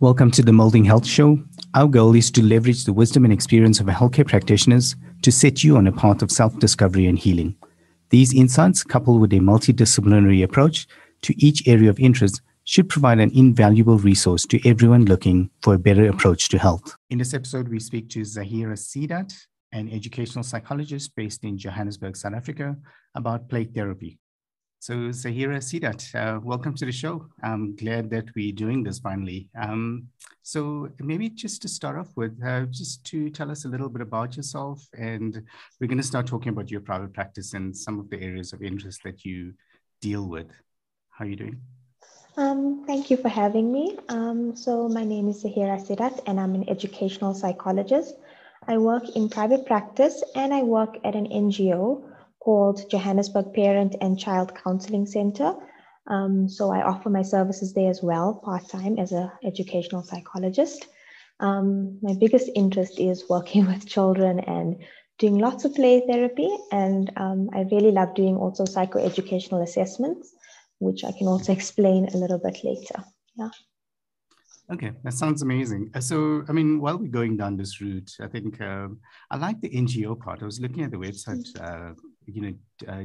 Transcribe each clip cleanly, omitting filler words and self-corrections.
Welcome to the Moulding Health Show. Our goal is to leverage the wisdom and experience of healthcare practitioners to set you on a path of self-discovery and healing. These insights, coupled with a multidisciplinary approach to each area of interest, should provide an invaluable resource to everyone looking for a better approach to health. In this episode, we speak to Zaheera Seedat, an educational psychologist based in Johannesburg, South Africa, about play therapy. So Zaheera Seedat, welcome to the show. I'm glad that we're doing this finally. So maybe just to start off with, just to tell us a little bit about yourself, and we're going to start talking about your private practice and some of the areas of interest that you deal with. How are you doing? Thank you for having me. So my name is Zaheera Seedat, and I'm an educational psychologist. I work in private practice, and I work at an NGO called Johannesburg Parent and Child Counseling Center. So I offer my services there as well, part-time as an educational psychologist. My biggest interest is working with children and doing lots of play therapy. And I really love doing also psychoeducational assessments, which I can also explain a little bit later. Yeah. Okay, that sounds amazing. So, I mean, while we're going down this route, I think I like the NGO part. I was looking at the website,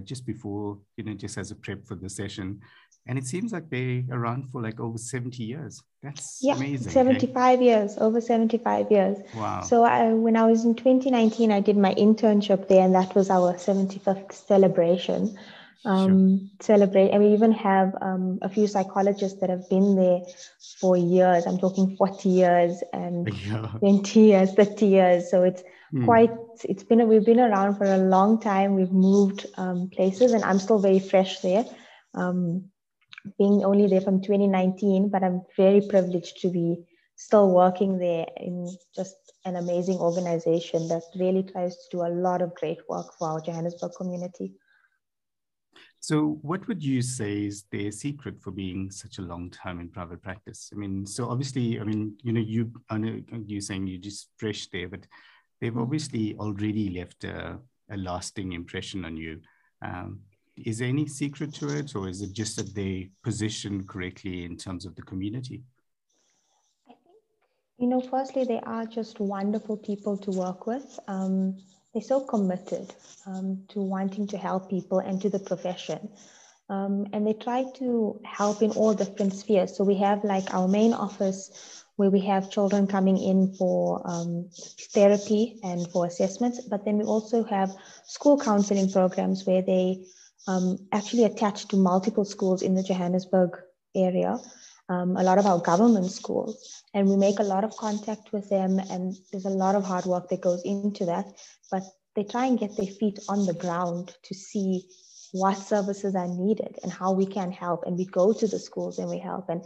just before, just as a prep for the session, and it seems like they're around for like over 70 years. That's amazing. 75 years, over 75 years. Wow. So when I was in 2019, I did my internship there, and that was our 75th celebration. Celebrate, and we even have a few psychologists that have been there for years. I'm talking 40 years and 20 years, 30 years. So it's we've been around for a long time. We've moved places, and I'm still very fresh there, being only there from 2019, but I'm very privileged to be still working there in just an amazing organization that really tries to do a lot of great work for our Johannesburg community. So what would you say is their secret for being such a long time in private practice? I mean, so obviously, I mean, you're saying you're just fresh there, but they've obviously already left a lasting impression on you. Is there any secret to it, or is it just that they position correctly in terms of the community? I think, firstly, they are just wonderful people to work with. They're so committed to wanting to help people and to the profession. And they try to help in all different spheres. So we have like our main office where we have children coming in for therapy and for assessments, but then we also have school counseling programs where they actually attach to multiple schools in the Johannesburg area. A lot of our government schools, and we make a lot of contact with them, and there's a lot of hard work that goes into that, but they try and get their feet on the ground to see what services are needed and how we can help, and we go to the schools and we help, and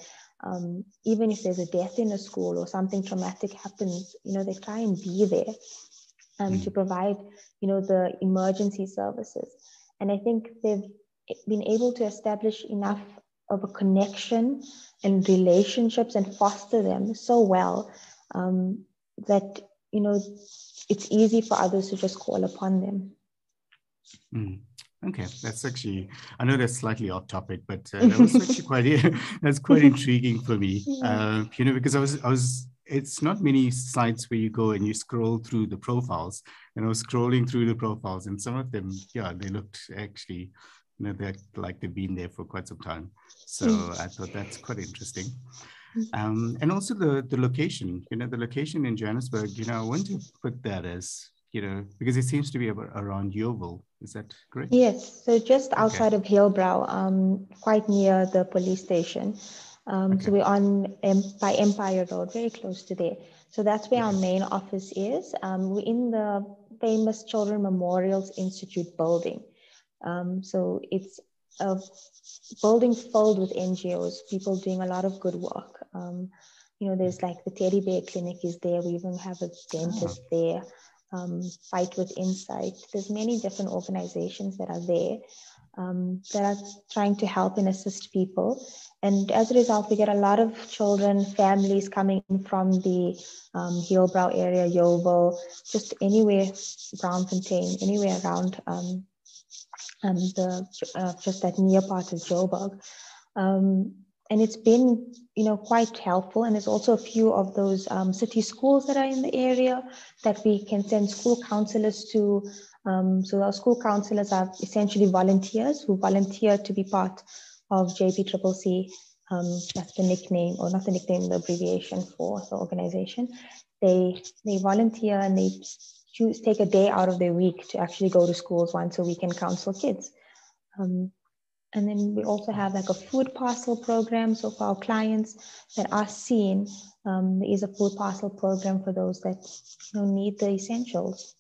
even if there's a death in a school or something traumatic happens, they try and be there to provide the emergency services. And I think they've been able to establish enough of a connection and relationships and foster them so well that, it's easy for others to just call upon them. Okay, that's actually, I know that's slightly off topic, but that was actually that's quite intriguing for me, because I was, it's not many sites where you go and you scroll through the profiles, and I was scrolling through the profiles, and some of them, they looked actually, they're like they've been there for quite some time. So I thought that's quite interesting. And also the location, the location in Johannesburg, I want to put that as, because it seems to be around Yeoville. Is that correct? Yes. So just outside of Hillbrow, quite near the police station. So we're by Empire Road, very close to there. So that's where our main office is. We're in the famous Children Memorials Institute building. So it's a building filled with NGOs, people doing a lot of good work. There's like the teddy bear clinic is there. We even have a dentist there. Fight with Insight. There's many different organizations that are there that are trying to help and assist people. And as a result, we get a lot of children, families coming from the Hillbrow area, Yeoville, just anywhere, Braamfontein, anywhere around just that near part of Joburg. And it's been, quite helpful. And there's also a few of those city schools that are in the area that we can send school counselors to. So our school counselors are essentially volunteers who volunteer to be part of JPCCC. That's the nickname, or not the nickname, the abbreviation for the organization. They volunteer, and they take a day out of their week to actually go to schools once a week and counsel kids. And then we also have like a food parcel program. So for our clients that are seen, there is a food parcel program for those that need the essentials.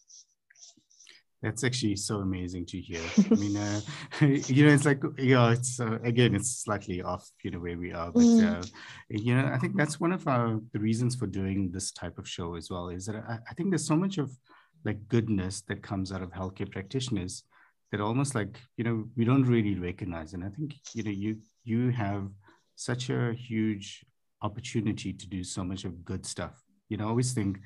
That's actually so amazing to hear. I mean, it's like, it's again, it's slightly off, where we are, but I think that's one of the reasons for doing this type of show as well, is that I think there's so much of like goodness that comes out of healthcare practitioners that almost like, we don't really recognize. And I think, you have such a huge opportunity to do so much of good stuff. I always think,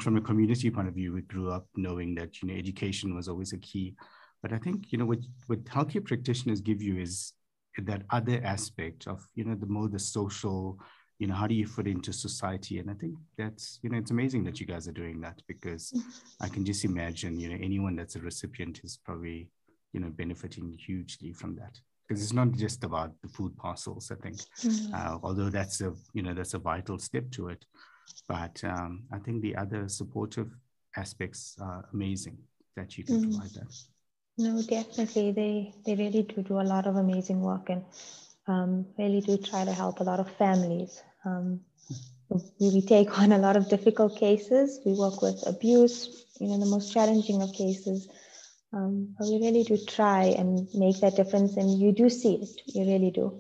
from a community point of view, we grew up knowing that, education was always a key. But I think, what healthcare practitioners give you is that other aspect of, the social, how do you fit into society? And I think that's, it's amazing that you guys are doing that, because I can just imagine, anyone that's a recipient is probably, benefiting hugely from that. Because it's not just about the food parcels, I think, although that's a vital step to it. But I think the other supportive aspects are amazing that you can provide that. No, definitely. They really do a lot of amazing work, and really do try to help a lot of families. We take on a lot of difficult cases. We work with abuse, the most challenging of cases. But we really do try and make that difference, and you do see it. You really do.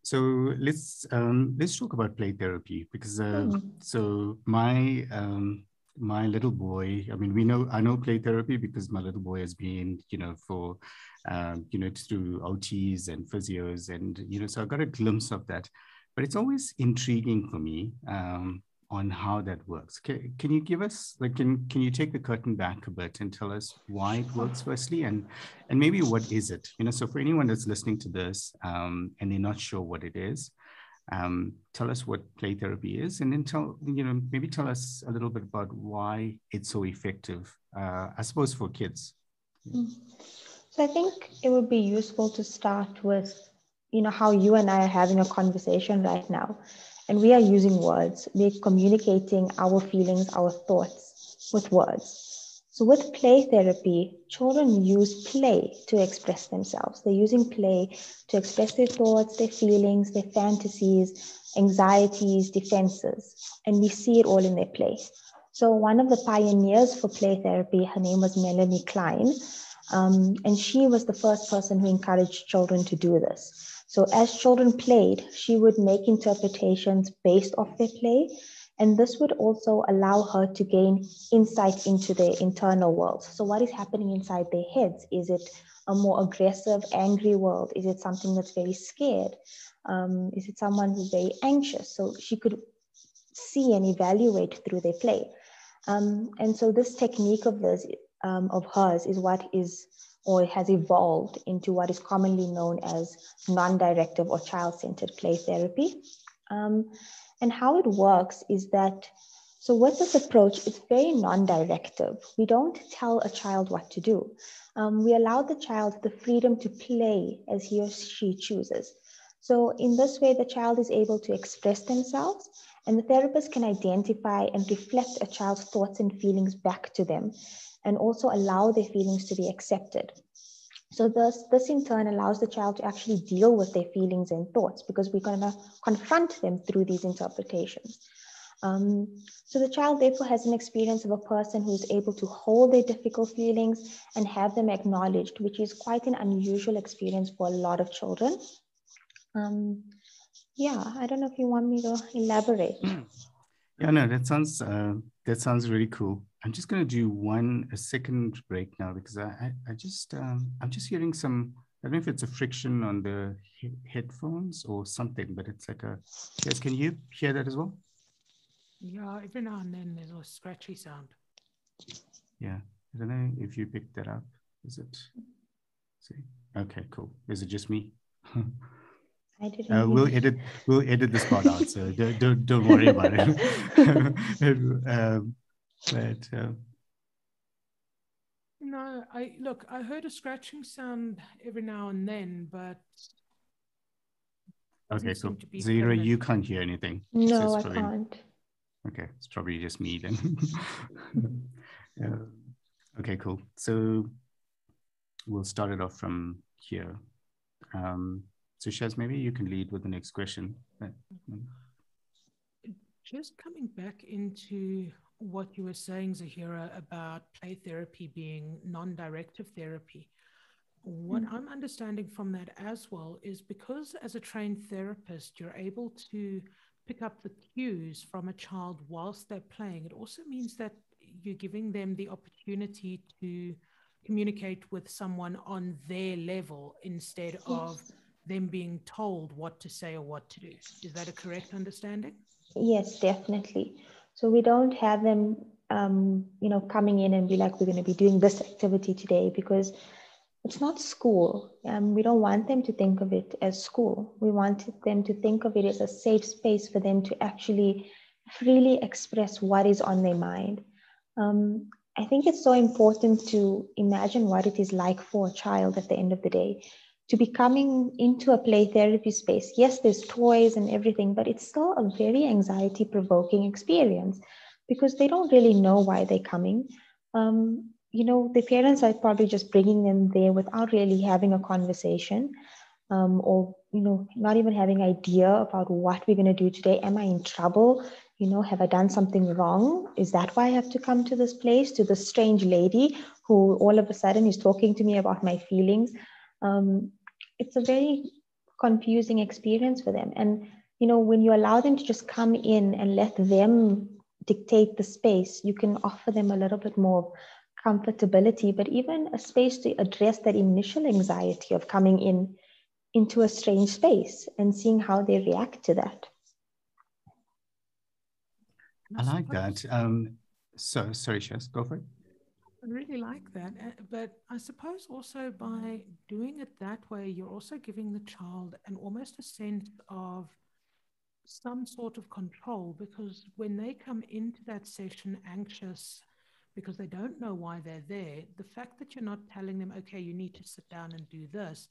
So let's talk about play therapy, because so my little boy, I mean, I know play therapy because my little boy has been, for through OTs and physios, and so I got a glimpse of that. But it's always intriguing for me on how that works. Can you give us, like, can you take the curtain back a bit and tell us why it works firstly, and maybe what is it? So for anyone that's listening to this and they're not sure what it is, tell us what play therapy is, and then maybe tell us a little bit about why it's so effective, I suppose, for kids. So I think it would be useful to start with, how you and I are having a conversation right now. And we are using words. We're communicating our feelings, our thoughts with words. So with play therapy, children use play to express themselves. They're using play to express their thoughts, their feelings, their fantasies, anxieties, defenses. And we see it all in their play. So one of the pioneers for play therapy, her name was Melanie Klein. And she was the first person who encouraged children to do this. So as children played, she would make interpretations based off their play. And this would also allow her to gain insight into their internal world. So what is happening inside their heads? Is it a more aggressive, angry world? Is it something that's very scared? Is it someone who's very anxious? So she could see and evaluate through their play. And so this technique of hers is what is, or has evolved into what is commonly known as non-directive or child-centered play therapy. And how it works is that, so with this approach, it's very non-directive. We don't tell a child what to do. We allow the child the freedom to play as he or she chooses. So in this way, the child is able to express themselves, and the therapist can identify and reflect a child's thoughts and feelings back to them, and also allow their feelings to be accepted. So this in turn allows the child to actually deal with their feelings and thoughts, because we're going to confront them through these interpretations. So the child therefore has an experience of a person who's able to hold their difficult feelings and have them acknowledged, which is quite an unusual experience for a lot of children. I don't know if you want me to elaborate. Yeah, no, that sounds really cool. I'm just going to do a second break now, because I'm just hearing some, I don't know if it's a friction on the headphones or something, but it's like yes, can you hear that as well? Yeah, every now and then there's a scratchy sound. Yeah, I don't know if you picked that up. Is it? See? Okay, cool. Is it just me? I didn't hear. We'll edit this part out, so don't worry about it. But No, I heard a scratching sound every now and then, but okay, doesn't cool. seem to be Zero, permanent. you can't hear anything. So No, it's I probably, can't. okay, it's probably just me then. Okay, cool. So we'll start it off from here. So Shaz, maybe you can lead with the next question. Just coming back into what you were saying, Zaheera, about play therapy being non-directive therapy. What I'm understanding from that as well is because as a trained therapist, you're able to pick up the cues from a child whilst they're playing. It also means that you're giving them the opportunity to communicate with someone on their level instead of them being told what to say or what to do. Is that a correct understanding? Yes, definitely. So we don't have them, coming in and be like, we're going to be doing this activity today because it's not school. We don't want them to think of it as school. We want them to think of it as a safe space for them to actually freely express what is on their mind. I think it's so important to imagine what it is like for a child at the end of the day to be coming into a play therapy space. Yes, there's toys and everything, but it's still a very anxiety provoking experience because they don't really know why they're coming. The parents are probably just bringing them there without really having a conversation, or not even having idea about what we're going to do today. Am I in trouble? Have I done something wrong? Is that why I have to come to this place, to this strange lady who all of a sudden is talking to me about my feelings? It's a very confusing experience for them. And when you allow them to just come in and let them dictate the space, you can offer them a little bit more comfortability, but even a space to address that initial anxiety of coming into a strange space and seeing how they react to that. I like that. Sorry, Shaz, go for it. I really like that. But I suppose also by doing it that way, you're also giving the child an almost a sense of some sort of control, because when they come into that session anxious because they don't know why they're there, the fact that you're not telling them, okay, you need to sit down and do this,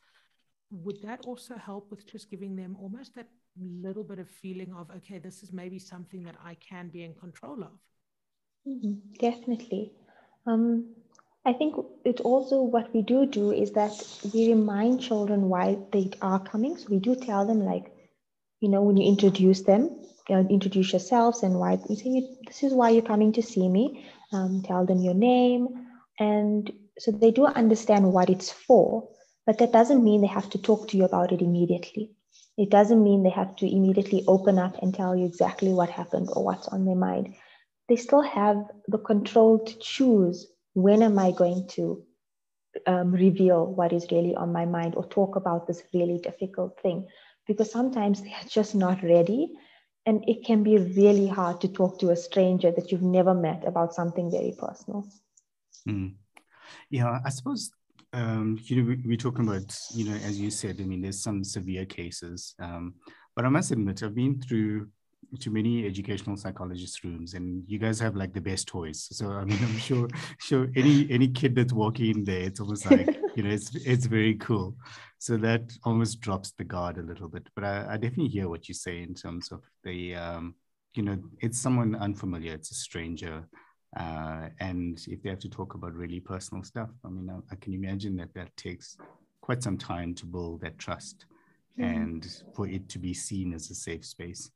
would that also help with just giving them almost that little bit of feeling of, okay, this is maybe something that I can be in control of? Definitely. I think it also what we do is that we remind children why they are coming. So we do tell them, like, when you introduce them, introduce yourselves and why you say, this is why you're coming to see me. Tell them your name. And so they do understand what it's for, but that doesn't mean they have to talk to you about it immediately. It doesn't mean they have to immediately open up and tell you exactly what happened or what's on their mind. They still have the control to choose, when am I going to reveal what is really on my mind or talk about this really difficult thing, because sometimes they're just not ready, and it can be really hard to talk to a stranger that you've never met about something very personal. Yeah, I suppose we're talking about, as you said, I mean, there's some severe cases, but I must admit, I've been through to many educational psychologist rooms, and you guys have like the best toys. So I mean, I'm sure any kid that's walking in there, it's almost like it's very cool. So that almost drops the guard a little bit. But I definitely hear what you say in terms of the it's someone unfamiliar, it's a stranger. And if they have to talk about really personal stuff, I mean, I can imagine that takes quite some time to build that trust and for it to be seen as a safe space.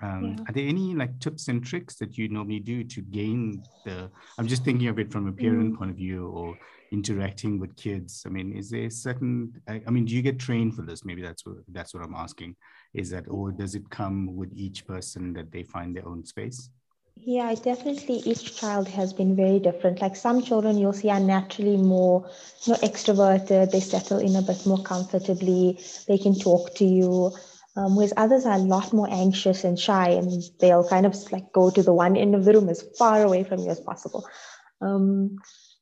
Are there any like tips and tricks that you normally do to gain I'm just thinking of it from a parent point of view or interacting with kids. I mean, is there certain, I mean, do you get trained for this? Maybe that's what I'm asking. Is that, or does it come with each person that they find their own space? Yeah, definitely each child has been very different. Like some children you'll see are naturally more, extroverted, they settle in a bit more comfortably, they can talk to you. Whereas others are a lot more anxious and shy, and they'll kind of like go to the one end of the room as far away from you as possible.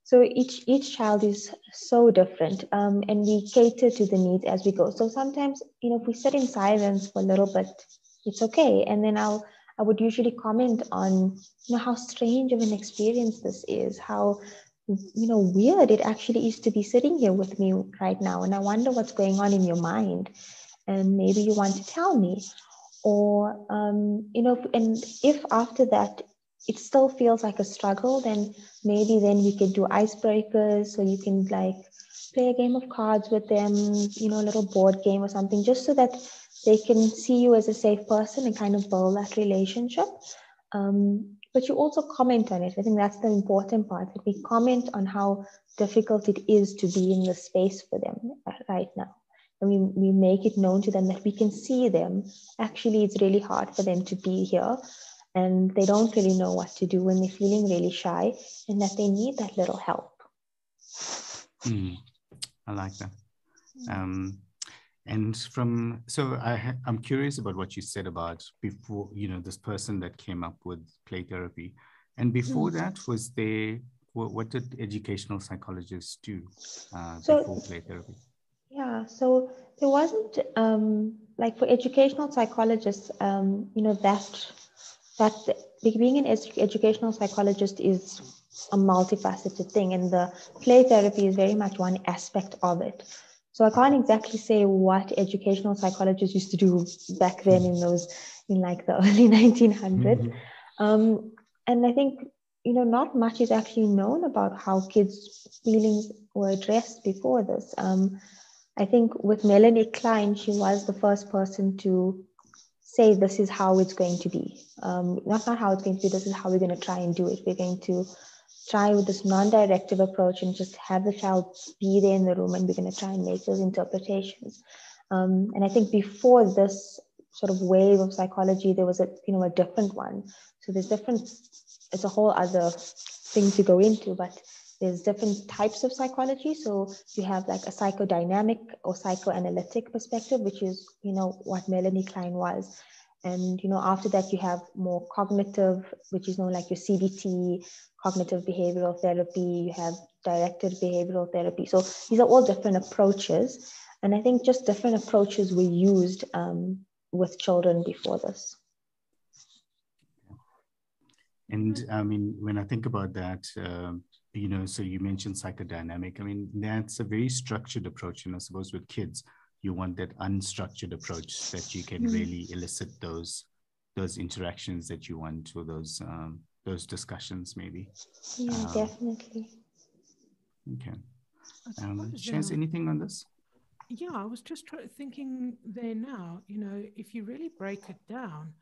So each child is so different, and we cater to the needs as we go. So sometimes, if we sit in silence for a little bit, it's okay. And then I would usually comment on, how strange of an experience this is, how, weird it actually is to be sitting here with me right now. And I wonder what's going on in your mind. And maybe you want to tell me. Or, and if after that it still feels like a struggle, then maybe then we could do icebreakers. So you can like play a game of cards with them, a little board game or something, just so that they can see you as a safe person and kind of build that relationship. But you also comment on it. I think that's the important part, that we comment on how difficult it is to be in the space for them right now. And we make it known to them that we can see them. Actually, it's really hard for them to be here, and they don't really know what to do when they're feeling really shy, and that they need that little help. I like that. And I'm curious about what you said about before, this person that came up with play therapy. And before that, what did educational psychologists do before play therapy? Yeah, so there wasn't, like for educational psychologists, that being an educational psychologist is a multifaceted thing, and the play therapy is very much one aspect of it. So I can't exactly say what educational psychologists used to do back then in like the early 1900s. And I think, not much is actually known about how kids' feelings were addressed before this. I think with Melanie Klein, she was the first person to say this is how it's going to be. Not how it's going to be, this is how we're going to try and do it. We're going to try with this non-directive approach and just have the child be there in the room, and we're going to try and make those interpretations. And I think before this sort of wave of psychology, there was a different one. So it's a whole other thing to go into, but there's different types of psychology. So you have like a psychodynamic or psychoanalytic perspective, which is, what Melanie Klein was. And, after that, you have more cognitive, which is known like your CBT, cognitive behavioral therapy. You have directed behavioral therapy. So these are all different approaches. And I think just different approaches were used with children before this. And I mean, when I think about that, so you mentioned psychodynamic. I mean, that's a very structured approach. And I suppose with kids, you want that unstructured approach that you can really elicit those interactions that you want, or those discussions maybe. Yeah, definitely. Okay. Shaz, anything on this? Yeah, I was just thinking there now, if you really break it down,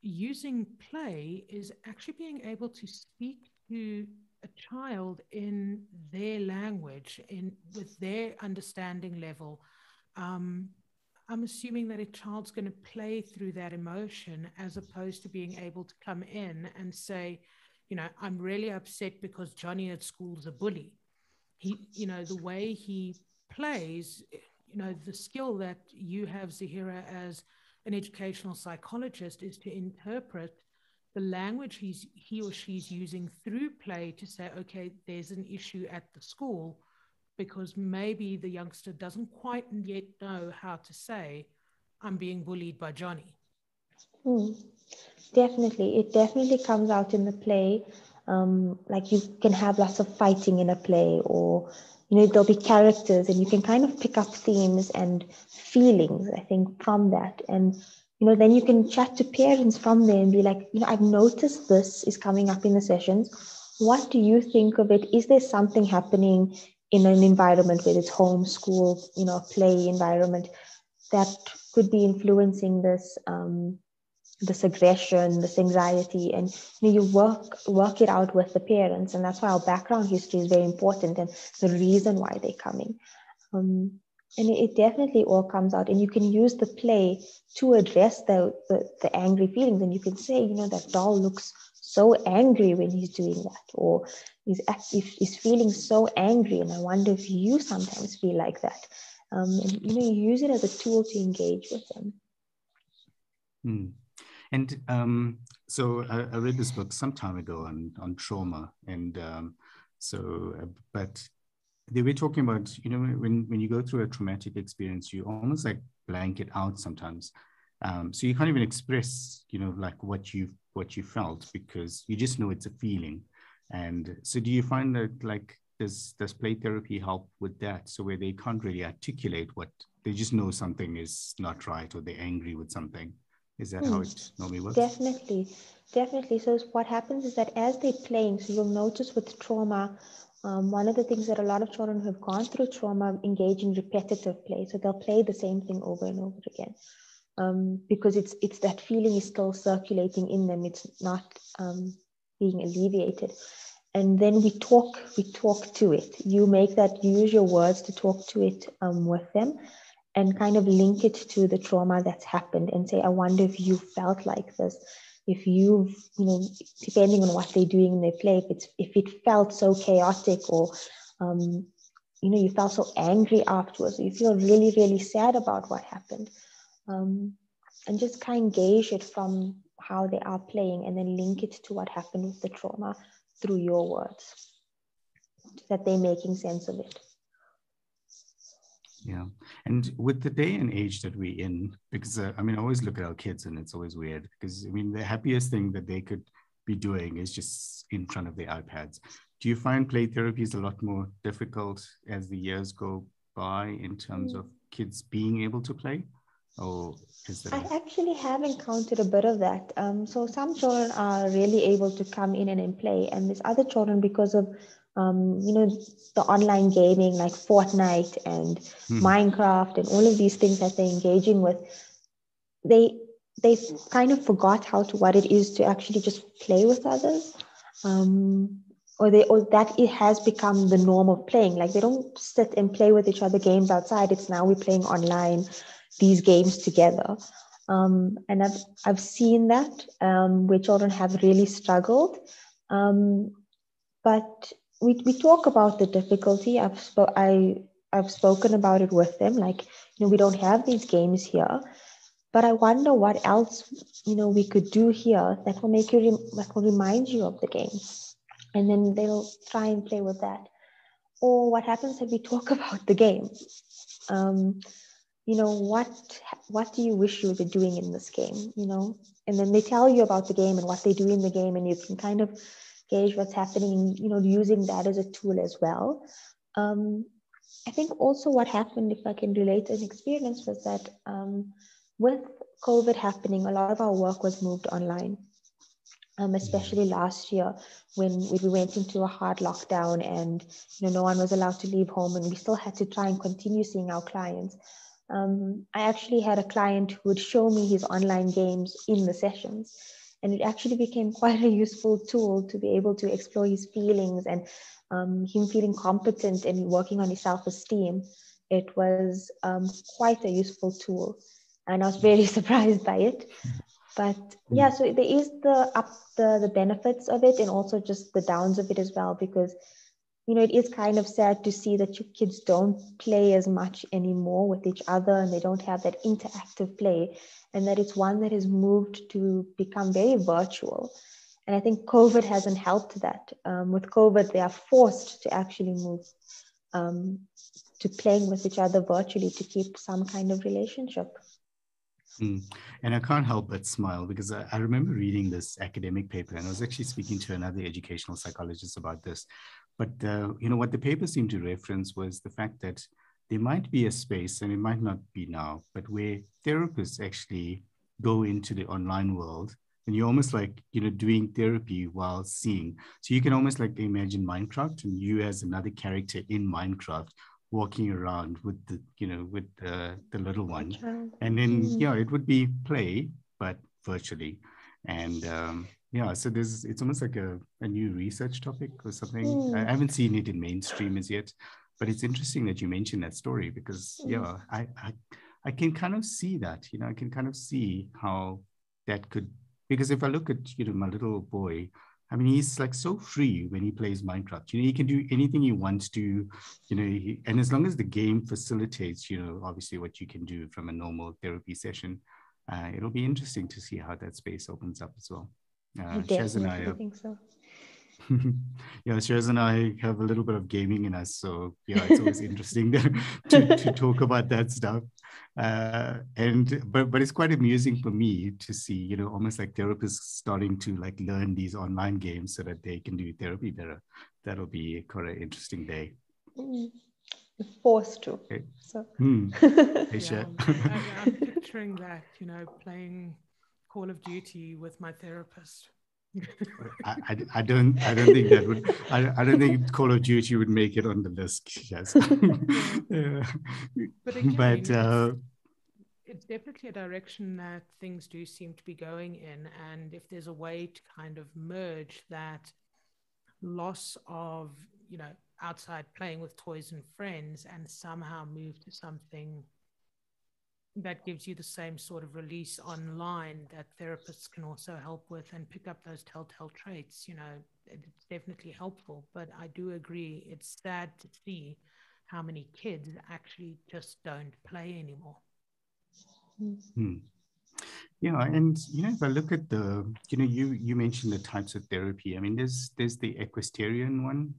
using play is actually being able to speak to a child in their language, with their understanding level. I'm assuming that a child's going to play through that emotion, as opposed to being able to come in and say, I'm really upset because Johnny at school is a bully. The way he plays, the skill that you have, Zaheera, as an educational psychologist, is to interpret the language he or she's using through play to say, okay, there's an issue at the school, because maybe the youngster doesn't quite yet know how to say, I'm being bullied by Johnny. Definitely. It definitely comes out in the play. Like you can have lots of fighting in a play, or, there'll be characters, and you can kind of pick up themes and feelings, I think, from that. And, then you can chat to parents from there and be like, I've noticed this is coming up in the sessions. What do you think of it? Is there something happening in an environment, whether it's home, school, play environment, that could be influencing this aggression, this anxiety, and you work it out with the parents. And that's why our background history is very important, and the reason why they're coming. And it definitely all comes out, and you can use the play to address the angry feelings. And you can say, that doll looks so angry when he's doing that, or he's feeling so angry, and I wonder if you sometimes feel like that. And you use it as a tool to engage with them. And so I read this book some time ago on trauma, and So, but they were talking about, when you go through a traumatic experience, you almost like blank it out sometimes. So you can't even express, like what you felt, because you just know it's a feeling. And so do you find that, like, does play therapy help with that? So where they can't really articulate what, they just know something is not right, or they're angry with something. Is that how it normally works? Definitely, definitely. So what happens is that as they're playing, so you'll notice with trauma, one of the things that a lot of children who have gone through trauma engage in repetitive play. So they'll play the same thing over and over again, because it's that feeling is still circulating in them. It's not being alleviated. And then we talk to it. You use your words to talk to it with them, and kind of link it to the trauma that's happened, and say, I wonder if you felt like this, if you've, depending on what they're doing in their play, if it felt so chaotic, or you felt so angry afterwards, or you feel really, really sad about what happened, and just kind of gauge it from how they are playing, and then link it to what happened with the trauma through your words, that they're making sense of it. Yeah. And with the day and age that we're in, because I always look at our kids and it's always weird, because the happiest thing that they could be doing is just in front of their iPads. Do you find play therapy is a lot more difficult as the years go by in terms of kids being able to play? Or is that? I actually have encountered a bit of that. So some children are really able to come in and play, and there's other children, because of the online gaming like Fortnite and Minecraft and all of these things that they're engaging with, they kind of forgot what it is to actually just play with others, or that it has become the norm of playing. Like, they don't sit and play with each other games outside. It's now we're playing online these games together, and I've seen that where children have really struggled, but we talk about the difficulty. I've spoken about it with them, like, we don't have these games here, but I wonder what else we could do here that will that will remind you of the game, and then they'll try and play with that. Or what happens if we talk about the game? What do you wish you were doing in this game? And then they tell you about the game and what they do in the game, and you can kind of gauge what's happening, using that as a tool as well. I think also what happened, if I can relate an experience, was that with COVID happening, a lot of our work was moved online, especially last year when we went into a hard lockdown, and no one was allowed to leave home, and we still had to try and continue seeing our clients. I actually had a client who would show me his online games in the sessions, and it actually became quite a useful tool to be able to explore his feelings, and him feeling competent and working on his self-esteem. It was quite a useful tool, and I was very surprised by it. But yeah, so there is the benefits of it, and also just the downs of it as well, because it is kind of sad to see that your kids don't play as much anymore with each other, and they don't have that interactive play, and that it's one that has moved to become very virtual. And I think COVID hasn't helped that. With COVID, they are forced to actually move to playing with each other virtually to keep some kind of relationship. And I can't help but smile, because I remember reading this academic paper, and I was actually speaking to another educational psychologist about this. But what the paper seemed to reference was the fact that there might be a space, and it might not be now, but where therapists actually go into the online world, and you're almost like, doing therapy while seeing. So you can almost like imagine Minecraft, and you as another character in Minecraft walking around with the little one, and then it would be play, but virtually. And so it's almost like a new research topic or something. I haven't seen it in mainstream as yet, but it's interesting that you mentioned that story, because I can kind of see that. I can kind of see how that could, because if I look at my little boy, he's like so free when he plays Minecraft. He can do anything he wants to, and as long as the game facilitates, obviously what you can do from a normal therapy session, it'll be interesting to see how that space opens up as well. I definitely think so. Yeah, Shiraz and I have a little bit of gaming in us, so yeah, it's always interesting to talk about that stuff. But it's quite amusing for me to see, almost like therapists starting to like learn these online games so that they can do therapy better. That'll be quite an interesting day. Forced to. Okay. So. Yeah, I'm picturing that, playing Call of Duty with my therapist. I don't think that would I don't think Call of Duty would make it on the list. Yes. Yeah. But again, But it's definitely a direction that things do seem to be going in. And if there's a way to kind of merge that loss of, outside playing with toys and friends and somehow move to something that gives you the same sort of release online that therapists can also help with and pick up those telltale traits, it's definitely helpful. But I do agree, it's sad to see how many kids actually just don't play anymore. Yeah, and if I look at the, you mentioned the types of therapy. I mean, there's the equestrian one,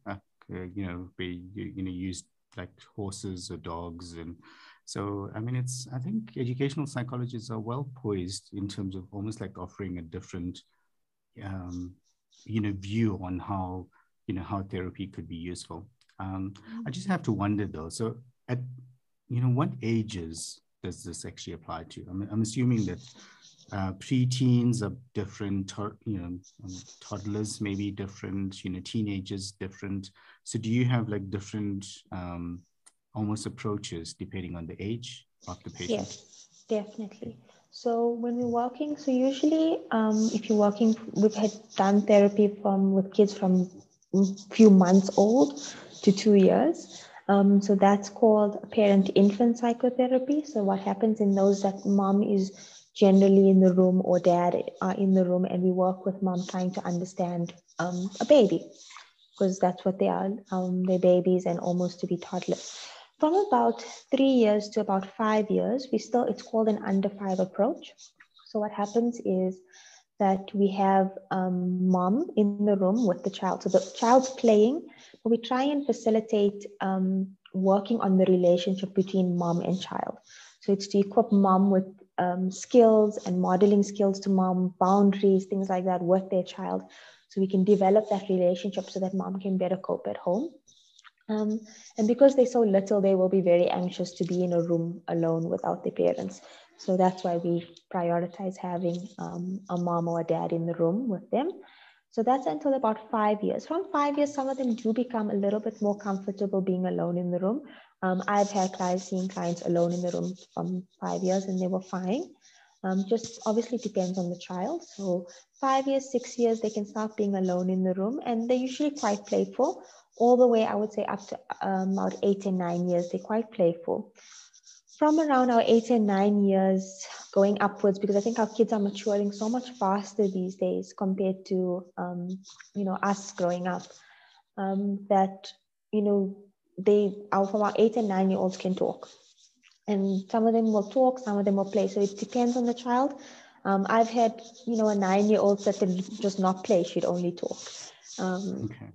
where you use like horses or dogs, and so I mean, I think educational psychologists are well poised in terms of almost like offering a different, view on how therapy could be useful. I just have to wonder though. So at what ages does this actually apply to? I'm assuming that preteens are different, toddlers maybe different, teenagers different. So do you have like different almost approaches depending on the age of the patient? Yes, definitely. So when we're working, so usually if you're working, we've had done therapy with kids from few months old to 2 years. So that's called parent-infant psychotherapy. So what happens in those that mom is generally in the room or dad are in the room, and we work with mom trying to understand a baby, because that's what they are. They're babies and almost to be toddlers. From about 3 years to about 5 years, it's called an under 5 approach. So what happens is that we have mom in the room with the child. So the child's playing, but we try and facilitate working on the relationship between mom and child. So it's to equip mom with skills and modeling skills to mom, boundaries, things like that with their child. So we can develop that relationship so that mom can better cope at home. And because they're so little, they will be very anxious to be in a room alone without their parents. So that's why we prioritize having a mom or a dad in the room with them. So that's until about 5 years. From 5 years, some of them do become a little bit more comfortable being alone in the room. I've had seen clients alone in the room from 5 years and they were fine. Just obviously depends on the child. So 5 years, 6 years, they can start being alone in the room, and they're usually quite playful. All the way, I would say, up to about 8 and 9 years, they're quite playful. From around our 8 and 9 years going upwards, because I think our kids are maturing so much faster these days compared to us growing up, that from our 8 and 9 year olds can talk, and some of them will talk, some of them will play. So it depends on the child. I've had a 9-year-old that can just not play; she'd only talk.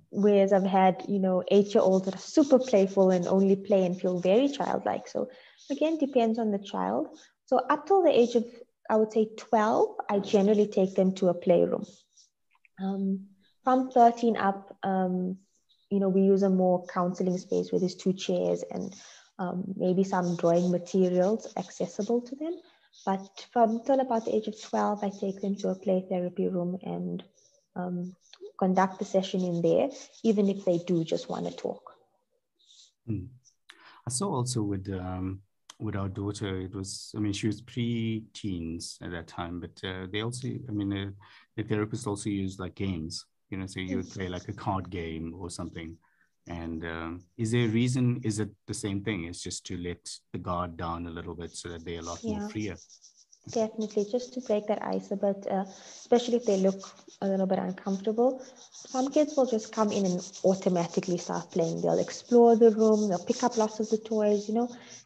Whereas I've had 8-year-olds that are super playful and only play and feel very childlike. So again, depends on the child. So up till the age of, I would say, 12, I generally take them to a playroom. From 13 up, we use a more counseling space where there's 2 chairs and maybe some drawing materials accessible to them. But from till about the age of 12, I take them to a play therapy room and conduct the session in there, even if they do just want to talk. I saw also with our daughter, she was pre-teens at that time, but they also, the therapists also use like games, so you would play like a card game or something. And is there a reason? Is it the same thing? It's just to let the guard down a little bit so that they're a lot more freer? Definitely, just to break that ice a bit, especially if they look a little bit uncomfortable. Some kids will just come in and automatically start playing. They'll explore the room, they'll pick up lots of the toys,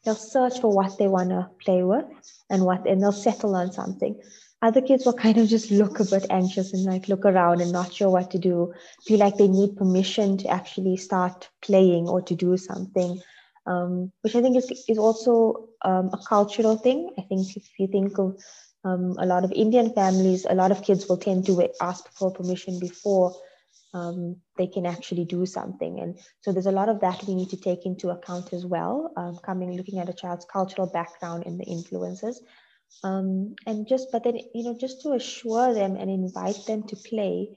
they'll search for what they want to play with and they'll settle on something. other kids will kind of just look a bit anxious and like look around and not sure what to do, feel like they need permission to actually start playing or to do something, which I think is also a cultural thing. I think if you think of a lot of Indian families, a lot of kids will tend to ask for permission before they can actually do something. And so there's a lot of that we need to take into account as well, looking at a child's cultural background and the influences. And just, but then, just to assure them and invite them to play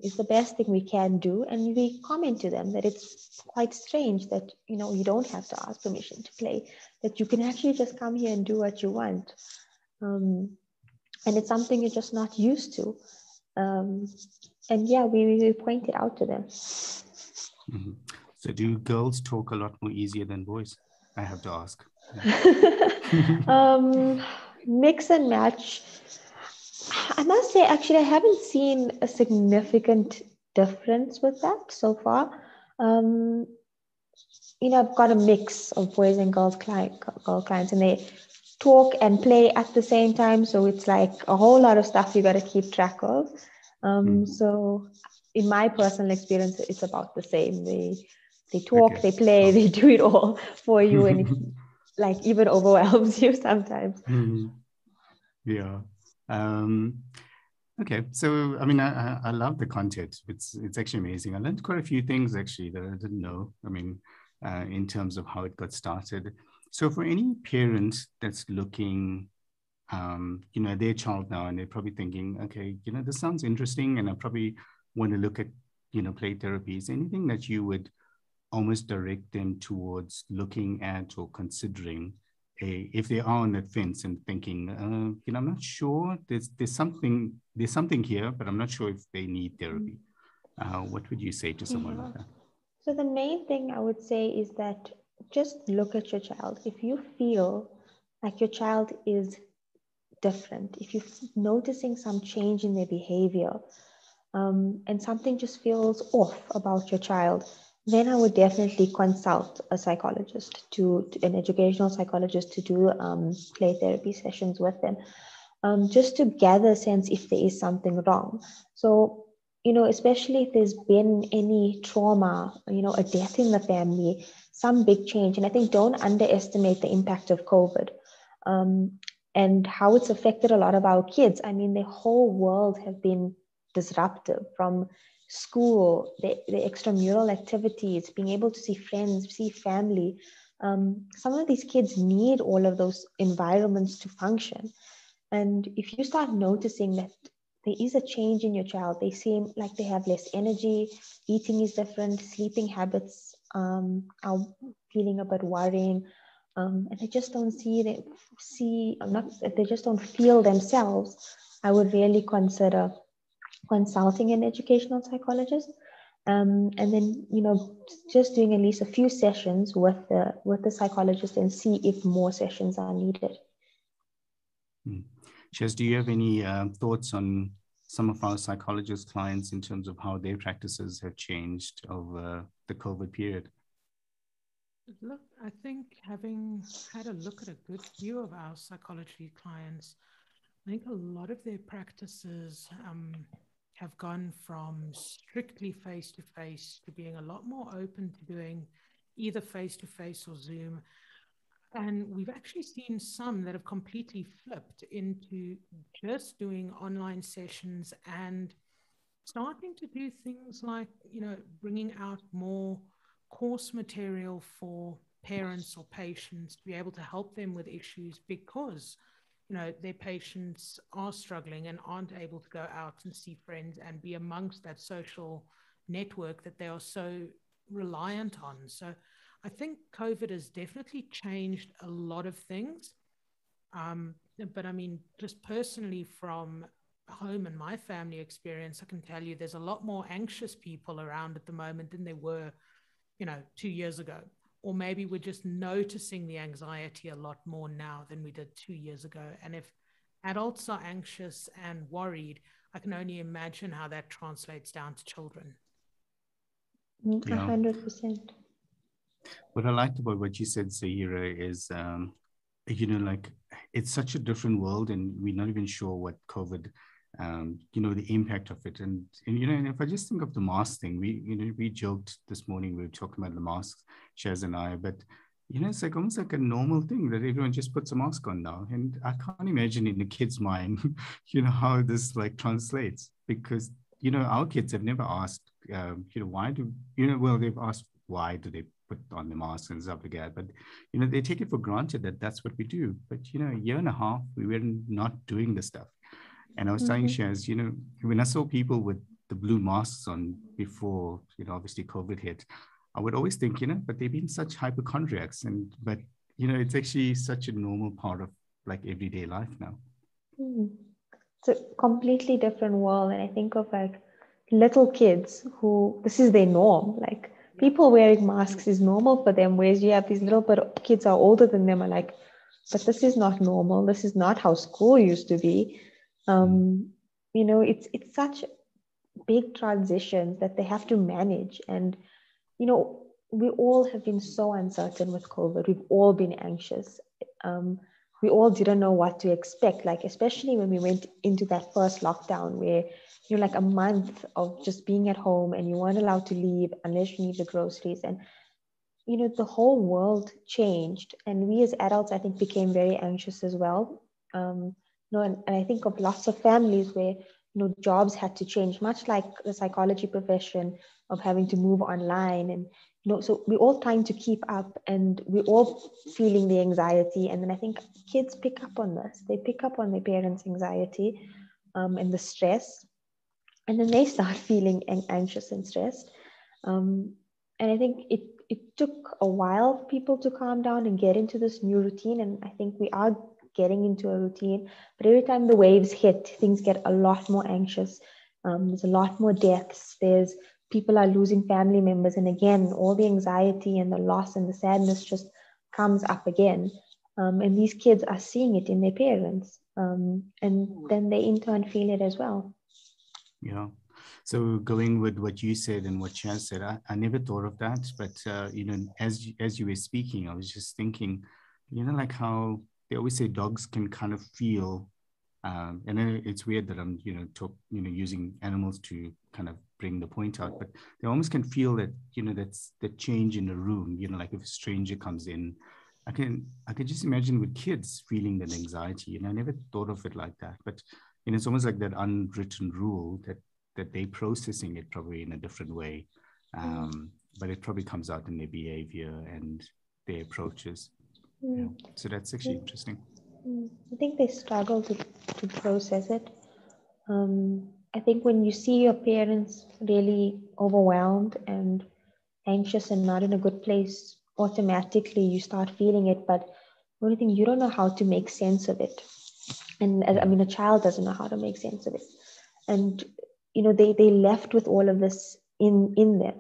is the best thing we can do. And we comment to them that it's quite strange that, you don't have to ask permission to play, that you can actually just come here and do what you want. And it's something you're just not used to. And yeah, we point it out to them. Mm-hmm. So do girls talk a lot more easier than boys? I have to ask. Mix and match. I must say, actually, I haven't seen a significant difference with that so far. I've got a mix of boys and girl clients, and they talk and play at the same time. So it's like a whole lot of stuff you got to keep track of. So in my personal experience, it's about the same. They talk, okay, they play, they do it all for you, and it like even overwhelms you sometimes. Yeah. Okay, so I mean, I love the content. It's actually amazing. I learned quite a few things actually that I didn't know. I mean, in terms of how it got started. So for any parent that's looking, their child now, and they're probably thinking, okay, this sounds interesting, and I probably want to look at, play therapies. Anything that you would almost direct them towards looking at or considering, if they are on the fence and thinking, I'm not sure, there's something here, but I'm not sure if they need therapy. What would you say to someone like that? So the main thing I would say is that just look at your child. If you feel like your child is different, if you're noticing some change in their behavior, and something just feels off about your child, then I would definitely consult a psychologist, to an educational psychologist, to do play therapy sessions with them, just to gather a sense if there is something wrong. So, especially if there's been any trauma, a death in the family, some big change. And I think don't underestimate the impact of COVID, and how it's affected a lot of our kids. I mean, the whole world has been disruptive, from school, the extramural activities, being able to see friends, see family. Some of these kids need all of those environments to function. And if you start noticing that there is a change in your child, they seem like they have less energy, eating is different, sleeping habits are feeling a bit worrying, and they just don't they just don't feel themselves, I would really consider consulting an educational psychologist, and then just doing at least a few sessions with the psychologist, and see if more sessions are needed. Shez, do you have any thoughts on some of our psychologist clients in terms of how their practices have changed over the COVID period? Look, I think having had a look at a good few of our psychology clients, I think a lot of their practices have gone from strictly face-to-face to being a lot more open to doing either face-to-face or Zoom. And we've actually seen some that have completely flipped into just doing online sessions and starting to do things like, bringing out more course material for parents or patients to be able to help them with issues, because their patients are struggling and aren't able to go out and see friends and be amongst that social network that they are so reliant on. So I think COVID has definitely changed a lot of things. But I mean, just personally from home and my family experience, I can tell you there's a lot more anxious people around at the moment than there were, 2 years ago. Or maybe we're just noticing the anxiety a lot more now than we did 2 years ago. And if adults are anxious and worried, I can only imagine how that translates down to children. 100%. What I liked about what you said, Zaheera, is like it's such a different world, and we're not even sure what COVID, the impact of it. And if I just think of the mask thing, we joked this morning, we were talking about the masks, Shaz and I, but it's like almost like a normal thing that everyone just puts a mask on now. And I can't imagine in the kid's mind, how this like translates, because, our kids have never asked, why do, well, they've asked, why do they put on the mask and stuff like that. But, they take it for granted that that's what we do. But, a year and a half, we were not doing this stuff. And I was telling Shaz, when I saw people with the blue masks on before, obviously COVID hit, I would always think, but they've been such hypochondriacs. But, it's actually such a normal part of like everyday life now. It's a completely different world. And I think of like little kids who, this is their norm. Like people wearing masks is normal for them, whereas you have these little bit kids are older than them are like, but this is not normal. This is not how school used to be. It's such big transitions that they have to manage. And, we all have been so uncertain with COVID. We've all been anxious. We all didn't know what to expect, like, especially when we went into that first lockdown where, like a month of just being at home and you weren't allowed to leave unless you need the groceries. And, the whole world changed. And we as adults, I think, became very anxious as well. And I think of lots of families where, jobs had to change, much like the psychology profession of having to move online. And, so we're all trying to keep up and we're all feeling the anxiety. And then I think kids pick up on this. They pick up on their parents' anxiety and the stress. And then they start feeling anxious and stressed. And I think it took a while for people to calm down and get into this new routine. And I think we are getting into a routine, but every time the waves hit, things get a lot more anxious. There's a lot more deaths. People are losing family members. And again, all the anxiety and the loss and the sadness just comes up again. And these kids are seeing it in their parents. And then they in turn feel it as well. Yeah. So going with what you said and what Chaz said, I never thought of that. But, as you were speaking, I was just thinking, like how they always say dogs can kind of feel, and it's weird that I'm, using animals to kind of bring the point out, but they almost can feel that, that's the change in the room, like if a stranger comes in, I can just imagine with kids feeling that anxiety, I never thought of it like that, but, it's almost like that unwritten rule that they're processing it probably in a different way, but it probably comes out in their behavior and their approaches. Yeah. So that's actually interesting. I think they struggle to process it. I think when you see your parents really overwhelmed and anxious and not in a good place, automatically you start feeling it. But the only thing, you don't know how to make sense of it. And a child doesn't know how to make sense of it. And, they left with all of this in them.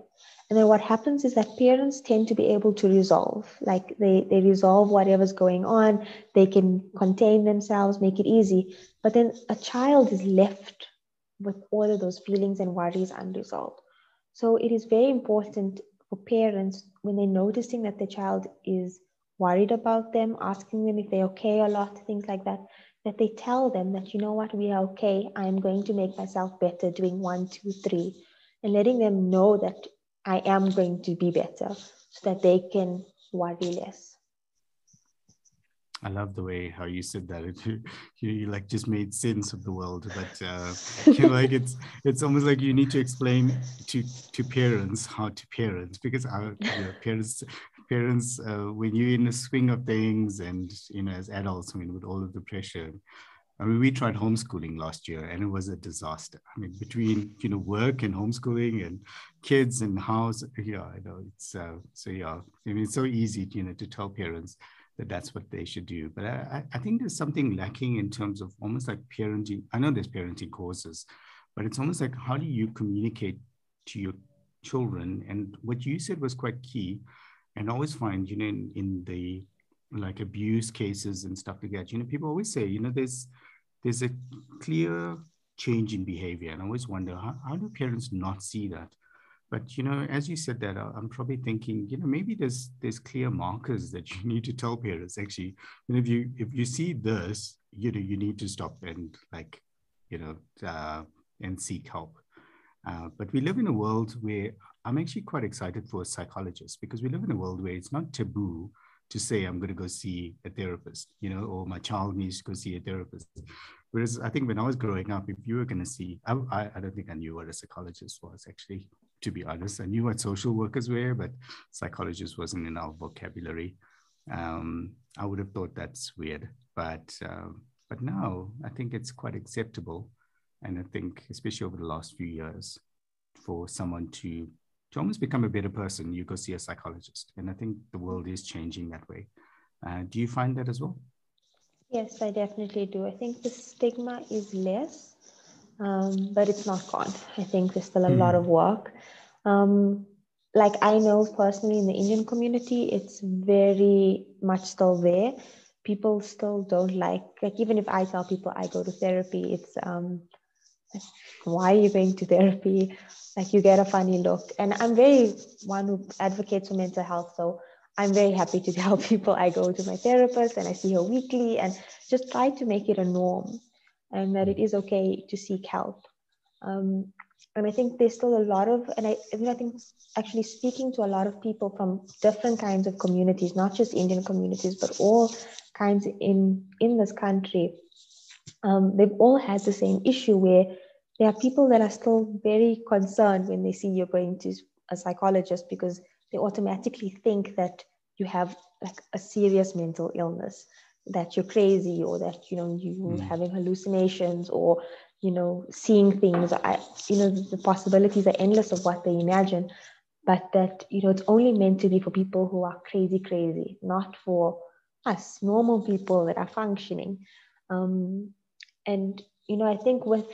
And then what happens is that parents tend to be able to resolve, like they resolve whatever's going on. They can contain themselves, make it easy. But then a child is left with all of those feelings and worries unresolved. So it is very important for parents, when they're noticing that the child is worried about them, asking them if they're okay a lot, things like that they tell them that, you know what, we are okay. I'm going to make myself better doing 1, 2, 3, and letting them know that I am going to be better so that they can worry less. I love the way how you said that. You like just made sense of the world, but like it's almost like you need to explain to parents how to parent, because our parents when you're in the swing of things and as adults, with all of the pressure. We tried homeschooling last year and it was a disaster. Between, work and homeschooling and kids and house, I know it's, so yeah, it's so easy, to tell parents that that's what they should do. But I think there's something lacking in terms of almost like parenting. I know there's parenting courses, but it's almost like, how do you communicate to your children? And what you said was quite key. And I always find, in the like abuse cases and stuff like that, people always say, there's a clear change in behavior. And I always wonder, how do parents not see that? But as you said that, I'm probably thinking, maybe there's clear markers that you need to tell parents. Actually, if you see this, you need to stop and you know, uh, and seek help. But we live in a world where I'm actually quite excited for a psychologist, because we live in a world where it's not taboo to say I'm going to go see a therapist, or my child needs to go see a therapist. Whereas I think when I was growing up, if you were going to see, I don't think I knew what a psychologist was, actually, to be honest. I knew what social workers were, but psychologist wasn't in our vocabulary. I would have thought that's weird, but now I think it's quite acceptable. And I think, especially over the last few years, for someone to almost become a better person, you go see a psychologist. And I think the world is changing that way. Do you find that as well? Yes, I definitely do. I think the stigma is less, but it's not gone. I think there's still a lot of work. Like I know personally in the Indian community, it's very much still there. People still don't like even if I tell people I go to therapy, it's why are you going to therapy? Like you get a funny look. And I'm very one who advocates for mental health. So I'm very happy to tell people I go to my therapist and I see her weekly and just try to make it a norm and that it is okay to seek help. And I think there's still a lot of, and I think actually speaking to a lot of people from different kinds of communities, not just Indian communities, but all kinds in this country, they've all had the same issue where there are people that are still very concerned when they see you're going to a psychologist because they automatically think that you have like a serious mental illness, that you're crazy or that you having hallucinations or seeing things. The possibilities are endless of what they imagine, but that it's only meant to be for people who are crazy, not for us normal people that are functioning. And I think with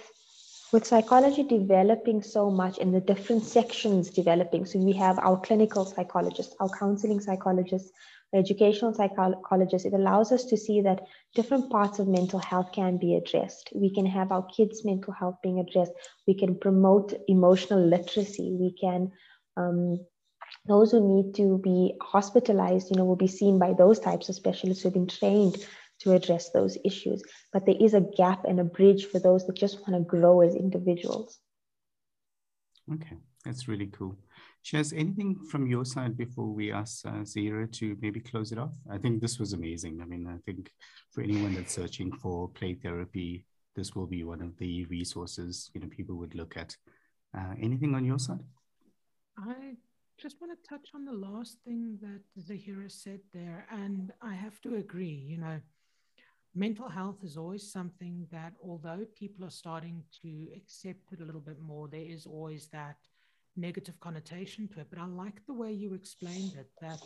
psychology developing so much and the different sections developing, so we have our clinical psychologists, our counseling psychologists, our educational psychologists. It allows us to see that different parts of mental health can be addressed. We can have our kids' mental health being addressed. We can promote emotional literacy. We can those who need to be hospitalized, will be seen by those types of specialists who've been trained to address those issues. But there is a gap and a bridge for those that just want to grow as individuals. Okay, that's really cool. Shaz, anything from your side before we ask Zaheera to maybe close it off? I think this was amazing. I mean, I think for anyone that's searching for play therapy, this will be one of the resources people would look at. Anything on your side? I just want to touch on the last thing that Zaheera said there, and I have to agree. Mental health is always something that, although people are starting to accept it a little bit more, there is always that negative connotation to it. But I like the way you explained it, that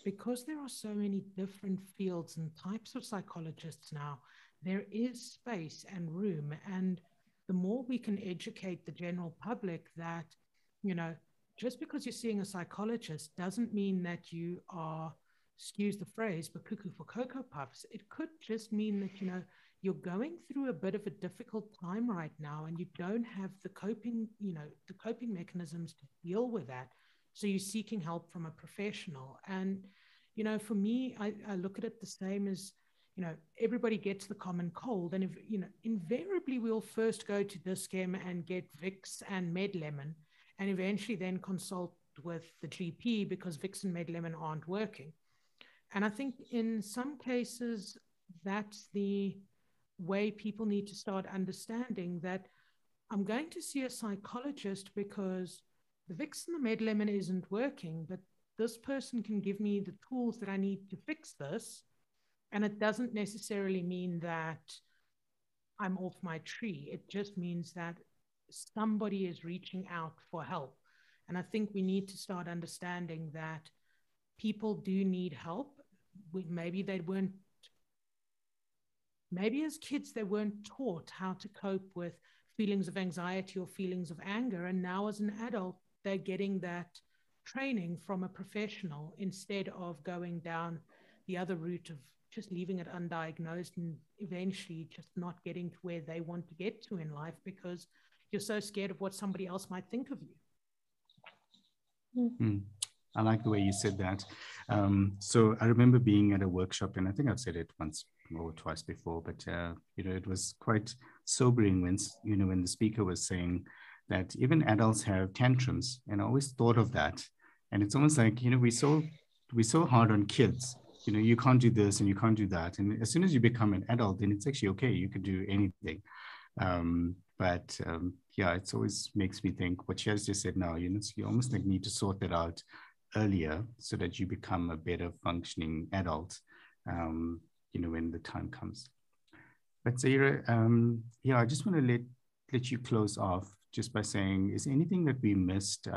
because there are so many different fields and types of psychologists now, there is space and room. And the more we can educate the general public that, just because you're seeing a psychologist doesn't mean that you are, excuse the phrase, but cuckoo for Cocoa Puffs. It could just mean that, you're going through a bit of a difficult time right now and you don't have the coping mechanisms to deal with that. So you're seeking help from a professional. And, for me, I look at it the same as, everybody gets the common cold. And if, invariably we'll first go to Dischem and get Vicks and Medlemon and eventually then consult with the GP because Vicks and Medlemon aren't working. And I think in some cases, that's the way people need to start understanding that I'm going to see a psychologist because the Vicks and the Medlemon isn't working, but this person can give me the tools that I need to fix this. And it doesn't necessarily mean that I'm off my tree. It just means that somebody is reaching out for help. And I think we need to start understanding that people do need help. Maybe as kids, they weren't taught how to cope with feelings of anxiety or feelings of anger. And now as an adult, they're getting that training from a professional instead of going down the other route of just leaving it undiagnosed and eventually just not getting to where they want to get to in life because you're so scared of what somebody else might think of you. I like the way you said that. So I remember being at a workshop, and I think I've said it once or twice before, but it was quite sobering when when the speaker was saying that even adults have tantrums, and I always thought of that. And it's almost like we're so hard on kids. You can't do this and you can't do that, and as soon as you become an adult, then it's actually okay. You can do anything. But yeah, it always makes me think what she has just said now. You almost like need to sort that out earlier so that you become a better functioning adult, when the time comes. But Zaheera, yeah, I just want to let you close off just by saying, is there anything that we missed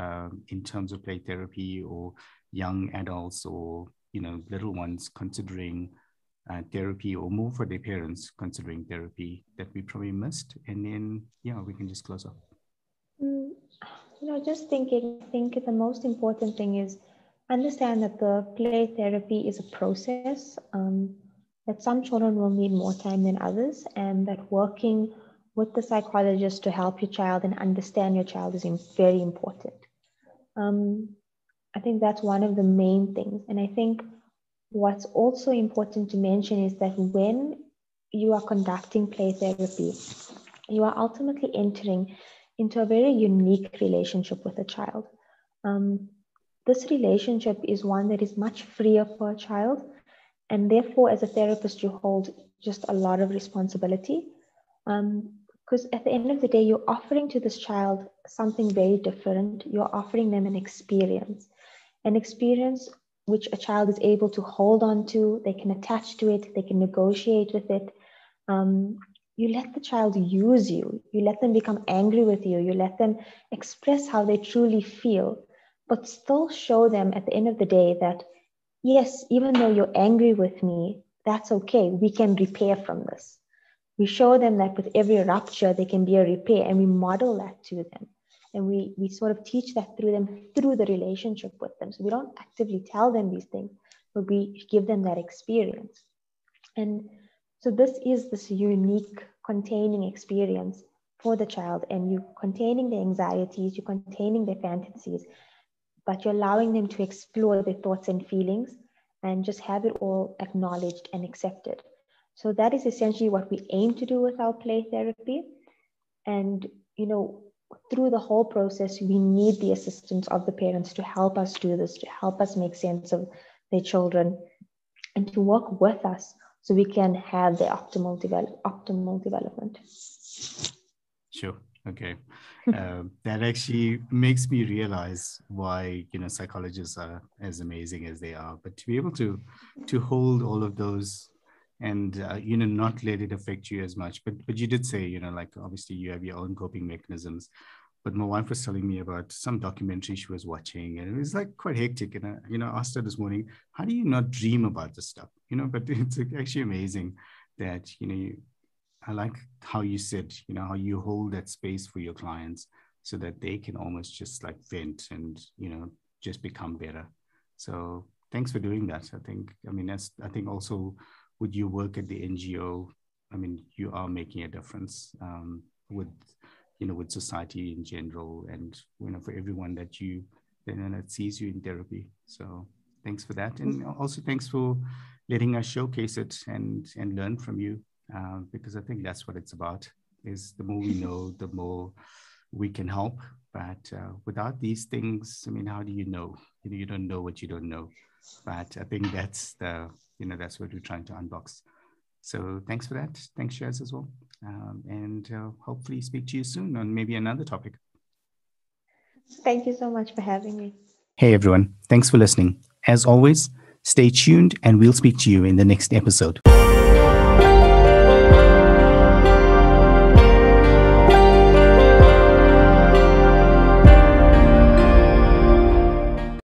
in terms of play therapy or young adults or, little ones considering therapy, or more for their parents considering therapy, that we probably missed? And then, yeah, we can just close off. Just thinking, I think the most important thing is understand that the play therapy is a process, that some children will need more time than others, and that working with the psychologist to help your child and understand your child is very important. I think that's one of the main things. And I think what's also important to mention is that when you are conducting play therapy, you are ultimately entering into a very unique relationship with a child. This relationship is one that is much freer for a child, and therefore, as a therapist, you hold just a lot of responsibility. Because at the end of the day, you're offering to this child something very different. You're offering them an experience which a child is able to hold on to. They can attach to it, they can negotiate with it. You let the child use you. You let them become angry with you. You let them express how they truly feel, but still show them at the end of the day that, yes, even though you're angry with me, that's okay. We can repair from this. We show them that with every rupture, there can be a repair, and we model that to them. And we sort of teach that through them, through the relationship with them. So we don't actively tell them these things, but we give them that experience. And so this is this unique containing experience for the child, and you're containing their anxieties, you're containing their fantasies, but you're allowing them to explore their thoughts and feelings and just have it all acknowledged and accepted. So that is essentially what we aim to do with our play therapy. And, through the whole process, we need the assistance of the parents to help us do this, to help us make sense of their children, and to work with us so we can have the optimal development. Sure. Okay. That actually makes me realize why, psychologists are as amazing as they are. But to be able to hold all of those and, not let it affect you as much. But you did say, like, obviously you have your own coping mechanisms. But my wife was telling me about some documentary she was watching, and it was like quite hectic. And I asked her this morning, how do you not dream about this stuff? But it's actually amazing that, I like how you said, how you hold that space for your clients so that they can almost just like vent and, just become better. So thanks for doing that. I think also with your work at the NGO, you are making a difference with society in general, and, for everyone that sees you in therapy. So thanks for that. And also thanks for letting us showcase it and learn from you. Because I think that's what it's about, is the more we know, the more we can help. But without these things, how do you know? You don't know what you don't know. But I think that's that's what we're trying to unbox. So thanks for that. Thanks, Shaz, as well. And hopefully speak to you soon on maybe another topic. Thank you so much for having me. Hey, everyone. Thanks for listening. As always, stay tuned and we'll speak to you in the next episode.